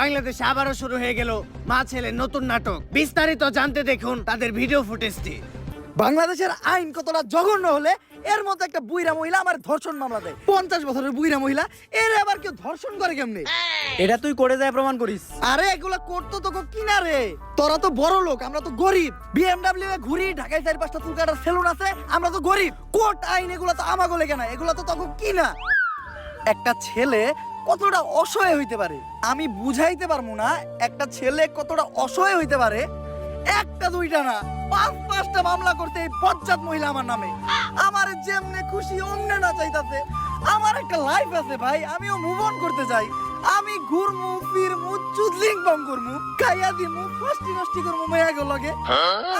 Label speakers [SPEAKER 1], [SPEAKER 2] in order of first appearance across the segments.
[SPEAKER 1] বাংলাদেশে আবারও শুরু হয়ে গেল মা ছেলের নতুন নাটক। বিস্তারিত জানতে দেখুন তাদের ভিডিও ফুটেজটি।
[SPEAKER 2] বাংলাদেশের আইন কতটা জঘন্য হলে এর মধ্যে একটা বুইরা মহিলা আমার ধর্ষণ মামলা দেয়। 50 বছরের বুইরা মহিলা এর আবার কেউ ধর্ষণ করে কেমনে?
[SPEAKER 3] এটা তুই করে যায় প্রমাণ করিস।
[SPEAKER 2] আরে এগুলা করতো তোকে কিনা রে, তোরা তো বড় লোক, আমরা তো গরিব। বিএমডব্লিউ এ ঘুরি, ঢাকায় 4-5টা চুল কাটার সেলুন আছে, আমরা তো গরিব। কোর্ট আইন এগুলা তো আমাগো লেগে না, এগুলা তো তোকে কিনা। একটা ছেলে কতটা অসহায় হইতে পারে আমি বুঝাইতে পারবো না। একটা ছেলে কতটা অসহায় হইতে পারে, একটা দুইটা না 5-5টা মামলা করতে এই বজ্জাত মহিলা আমার নামে। আমার যেমনে খুশি অমনে না চাইতাছে। আমার একটা লাইফ আছে ভাই, আমিও মুভ অন করতে চাই। আমি ঘুরমু ফিরমু চুদলিং বং করমু, খাইয়া দিমু ফষ্টি নষ্টি করমু মেয়াগো লগে।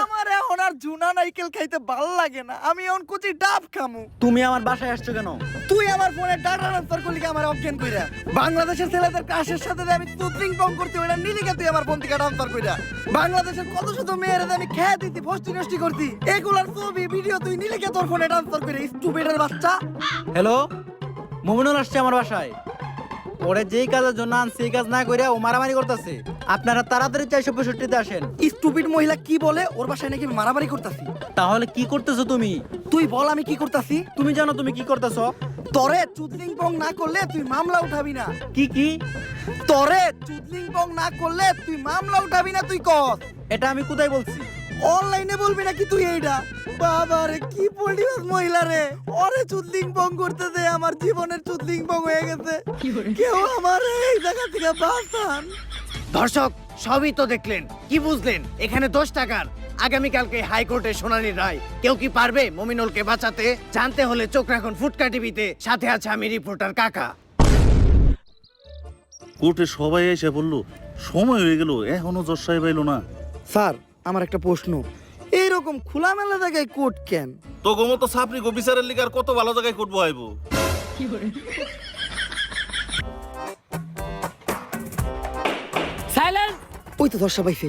[SPEAKER 2] আমার এখন আর জুনা নাইকেল খাইতে ভাল লাগে না, আমি এখন কুচি ডাব খামু।
[SPEAKER 3] তুমি আমার বাসায় আসছো কেন?
[SPEAKER 2] তুই আমার ফোনে ডাটা ট্রান্সফার করলি আমার অজ্ঞান কইরা। বাংলাদেশের ছেলেদের ক্রাশের সাথে যে আমি চুদলিং বং করতে ওইটা নিলিকে তুই আমার ফোন থেকে ট্রান্সফার কইরা। বাংলাদেশের কত শত মেয়েরা আমি খেয়ে দিতি ফষ্টি নষ্টি করতি, এগুলার ছবি ভিডিও তুই নিলিকে তোর ফোনে ট্রান্সফার করে স্টুপিডের বাচ্চা।
[SPEAKER 3] হ্যালো, মুমিনুল আসছে আমার বাসায়। ওরে যেই কাজের জন্য আনছি এই কাজ না কইরা ও মারামারি করতেছে। আপনারা তাড়াতাড়ি 465-তে আসেন।
[SPEAKER 2] স্টুপিড মহিলা কি বলে ওর বাসায় নাকি মারামারি করতাছি?
[SPEAKER 3] তাহলে কি করতেছো তুমি?
[SPEAKER 2] তুই বল আমি কি করতাছি?
[SPEAKER 3] তুমি জানো তুমি কি করতেছো?
[SPEAKER 2] তরে চুদলিং বং না করলে তুই মামলা উঠাবি না।
[SPEAKER 3] কি
[SPEAKER 2] তরে চুদলিং বং না করলে তুই মামলা উঠাবি না, তুই কর।
[SPEAKER 3] এটা আমি কোথায় বলছি?
[SPEAKER 2] অনলাইনে বলবি নাকি তুই এইটা? বাবা রে কি পল্টিবাস মহিলা রে, ওরে চুদলিং বং করতে দে, আমার জীবনের চুদলিং বং হয়ে গেছে। কেউ আমার এই জায়গা থেকে বাঁচান।
[SPEAKER 1] দর্শক সবই তো দেখলেন, কি বুঝলেন? এখানে 10 টাকার। আগামীকালকে হাইকোর্টে শুনানি রায়। কেউ কি পারবে মমিনুলকে বাঁচাতে? জানতে হলে চোখ রাখুন ফুটকা টিভিতে। সাথে আছে আমি রিপোর্টার কাকা।
[SPEAKER 4] কোর্টে সবাই এসে বলল সময় হয়ে গেল, এখনো জজ সাহেব এলো না।
[SPEAKER 2] স্যার আমার একটা প্রশ্ন, এইরকম খোলামেলা জায়গায় কোর্ট কেন?
[SPEAKER 4] তো গোমতো সাপনি গো বিচারের লিগার কত ভালো জায়গায় কোর্ট বহাইবো।
[SPEAKER 5] সাইলেন্স।
[SPEAKER 2] ওই তো দর্শা পাইছে।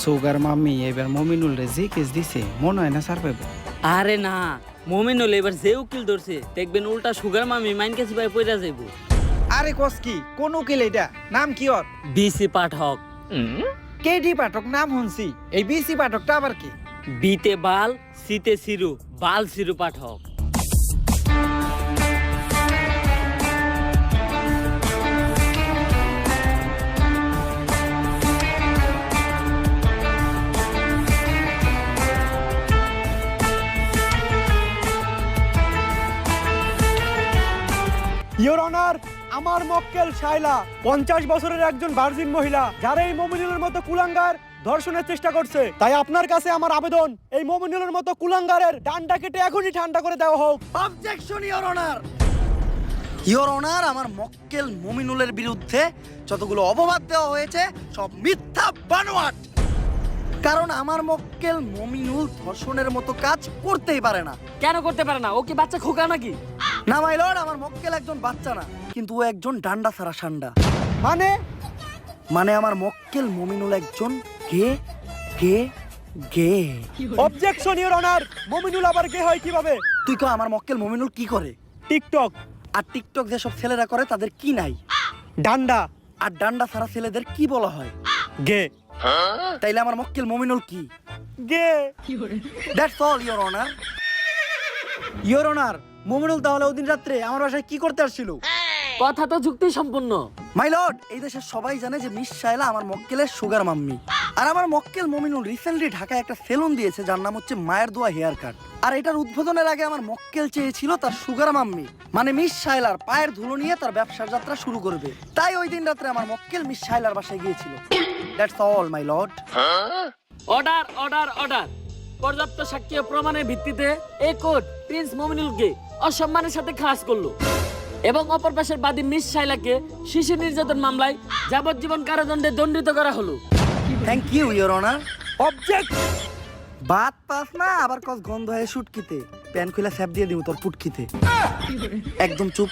[SPEAKER 6] সুগার মাম্মি এবার মমিনুল রে যে কেস দিছে মনে হয় না স্যার পাইব।
[SPEAKER 5] আরে না, মোমিনুল এবার যে উকিল ধরছে দেখবেন উল্টা সুগার মামি মাইন কাছে ভাই পয়রা যাইব।
[SPEAKER 6] আরে কস কি কোন উকিল এটা? নাম কি ওর?
[SPEAKER 5] বিসি পাঠক।
[SPEAKER 6] কেডি পাঠক নাম শুনছি, এই বিসি পাঠকটা আবার কি?
[SPEAKER 5] বিতে বাল, সিতে সিরু, বাল সিরু পাঠক।
[SPEAKER 7] ইওর অনার, আমার মক্কেল শাইলা 50 বছরের একজন ভার্জিন মহিলা, যারা এই মমিনুলের মতো কুলাঙ্গার ধর্ষণের চেষ্টা করছে। তাই আপনার কাছে আমার আবেদন, এই মমিনুলের মতো কুলাঙ্গারের ডান্ডা কেটে এখনই ঠান্ডা করে দেওয়া হোক।
[SPEAKER 2] Objection your honour. Your honour, আমার মক্কেল মমিনুলের বিরুদ্ধে যতগুলো অপবাদ দেওয়া হয়েছে সব মিথ্যা বানোয়াট। কারণ আমার মক্কেল মমিনুল ধর্ষণের মতো কাজ করতেই পারে না।
[SPEAKER 5] কেন করতে পারে না? ও কি বাচ্চা খোকা নাকি?
[SPEAKER 2] না মাই লর্ড, আমার মক্কেল একজন বাচ্চা না, কিন্তু ও একজন ডান্ডা ছাড়া সান্ডা। মানে আমার মক্কেল মমিনুল একজন গে গে গে।
[SPEAKER 7] অবজেকশন ইওর অনার, মমিনুল আবার গে হয় কিভাবে?
[SPEAKER 2] তুই কো আমার মক্কেল মমিনুল কি করে?
[SPEAKER 7] টিকটক।
[SPEAKER 2] আর টিকটক যেসব ছেলেরা করে তাদের কি নাই?
[SPEAKER 7] ডান্ডা।
[SPEAKER 2] আর ডান্ডা ছাড়া ছেলেদের কি বলা হয়?
[SPEAKER 7] গে।
[SPEAKER 2] তাইলে আমার মক্কেল মমিনুল কি?
[SPEAKER 7] গে।
[SPEAKER 2] That's all your honour.
[SPEAKER 3] Your honour, Muminul তাহলে ওদিন রাত্রে আমার বাসায় কি করতে আসছিল?
[SPEAKER 5] কথা তো যুক্তি সম্পূর্ণ।
[SPEAKER 2] মাই লর্ড, এই দেশের সবাই জানে যে মিস শাইলা আমার মক্কেলের সুগার মাম্মি। আর আমার মক্কেল মমিনুল রিসেন্টলি ঢাকায় একটা সেলুন দিয়েছে যার নাম হচ্ছে মায়ের দোয়া হেয়ার কাট। আর এটার উদ্বোধনের আগে আমার মক্কেল চেয়েছিল তার সুগার মাম্মি মানে মিস শাইলার পায়ের ধুলো নিয়ে তার ব্যবসার যাত্রা শুরু করবে। তাই ওই দিন রাত্রে আমার মক্কেল মিস শাইলার বাসায় গিয়েছিল। That's all my lord.
[SPEAKER 5] Order order order. পর্যাপ্ত সাক্ষ্য প্রমাণের ভিত্তিতে এই কোর্ট প্রিন্স মমিনুলকে অসম্মানের সাথে খালাস করলো এবং অপর পাশের বাদী মিস শাইলাকে শিশু নির্যাতন মামলায় যাবজ্জীবন কারাদণ্ডে দণ্ডিত করা হলো।
[SPEAKER 2] Thank you your honour.
[SPEAKER 7] Object.
[SPEAKER 2] বাত পাস না আবার কস গন্ধ হয় শুটকিতে, প্যান খুলে স্যাপ দিয়ে দিব তোর পুটকিতে। একদম চুপ।